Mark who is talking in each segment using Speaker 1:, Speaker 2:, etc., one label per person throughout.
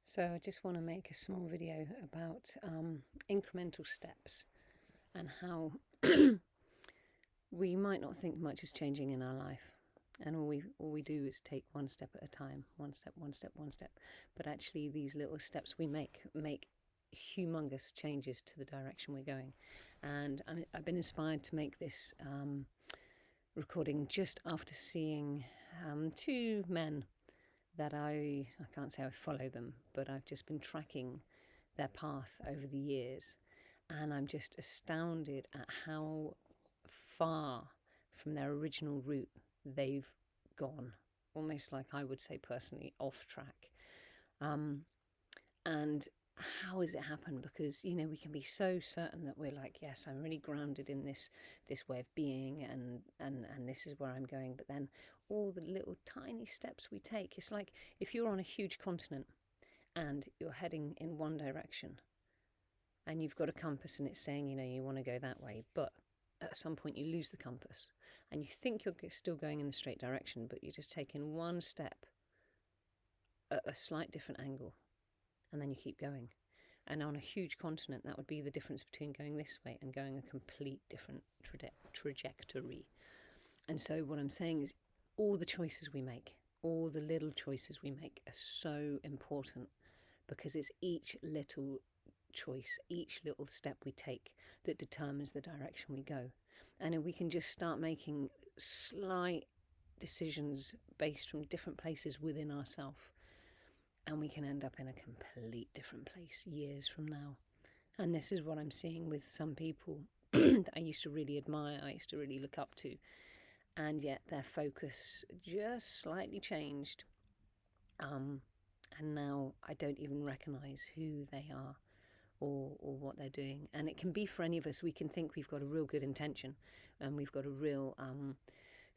Speaker 1: So I just want to make a small video about incremental steps and how we might not think much is changing in our life, and all we do is take one step at a time, one step, but actually these little steps we make humongous changes to the direction we're going. And I've been inspired to make this recording just after seeing two men that I can't say I follow them, but I've just been tracking their path over the years, and I'm just astounded at how far from their original route they've gone, almost like I would say personally off track. And how has it happened? Because we can be so certain that we're like, yes, I'm really grounded in this way of being, and this is where I'm going. But then all the little tiny steps we take, it's like if you're on a huge continent and you're heading in one direction and you've got a compass and it's saying you want to go that way, but at some point you lose the compass and you think you're still going in the straight direction, but you're just taking one step at a slight different angle, and then you keep going. And on a huge continent, that would be the difference between going this way and going a complete different trajectory. And so what I'm saying is all the choices we make, all the little choices we make are so important, because it's each little choice, each little step we take that determines the direction we go. And if we can just start making slight decisions based from different places within ourselves, and we can end up in a complete different place years from now. And this is what I'm seeing with some people that I used to really admire, I used to really look up to, and yet their focus just slightly changed. And now I don't even recognise who they are or what they're doing. And it can be for any of us. We can think we've got a real good intention and we've got a real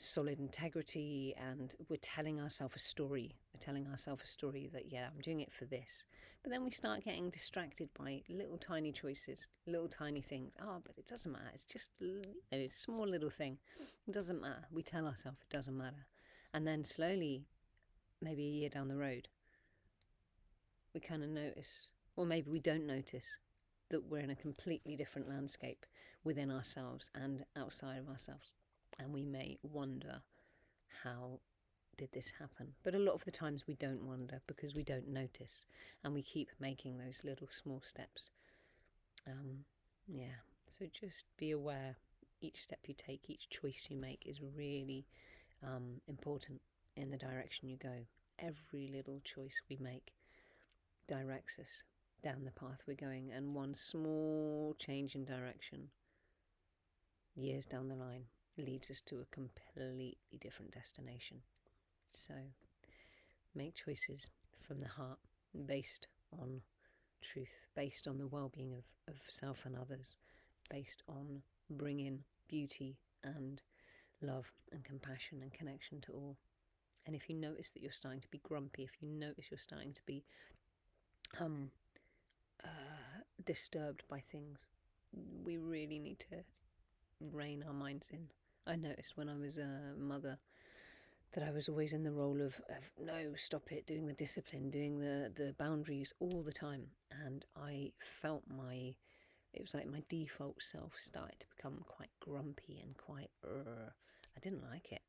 Speaker 1: solid integrity, and we're telling ourselves a story. We're telling ourselves a story that, yeah, I'm doing it for this. But then we start getting distracted by little tiny choices, little tiny things. Oh, but it doesn't matter. It's just a small little thing. It doesn't matter. We tell ourselves it doesn't matter. And then slowly, maybe a year down the road, we kind of notice, or maybe we don't notice, that we're in a completely different landscape within ourselves and outside of ourselves. And we may wonder, how did this happen? But a lot of the times we don't wonder, because we don't notice, and we keep making those little small steps. So just be aware. Each step you take, each choice you make is really important in the direction you go. Every little choice we make directs us down the path we're going, and one small change in direction years down the line leads us to a completely different destination. So make choices from the heart, based on truth, based on the well-being of self and others, based on bringing beauty and love and compassion and connection to all. And if you notice that you're starting to be grumpy, if you notice you're starting to be disturbed by things, we really need to rein our minds in. I noticed when I was a mother that I was always in the role of no, stop it, doing the discipline, doing the boundaries all the time. And I felt it was like my default self started to become quite grumpy and quite, I didn't like it.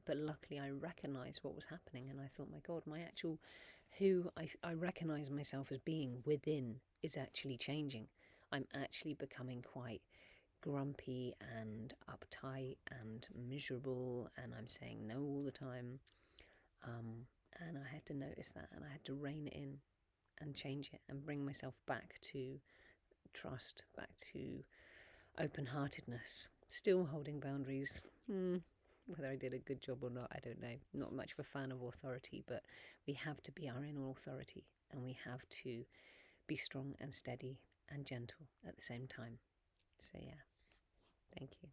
Speaker 1: But luckily I recognised what was happening, and I thought, my God, my actual, who I recognise myself as being within is actually changing. I'm actually becoming quite grumpy and uptight and miserable, and I'm saying no all the time. And I had to notice that, and I had to rein it in and change it and bring myself back to trust, back to open-heartedness, still holding boundaries. Whether I did a good job or not, I don't know. Not much of a fan of authority, but we have to be our inner authority, and we have to be strong and steady and gentle at the same time. So yeah, thank you.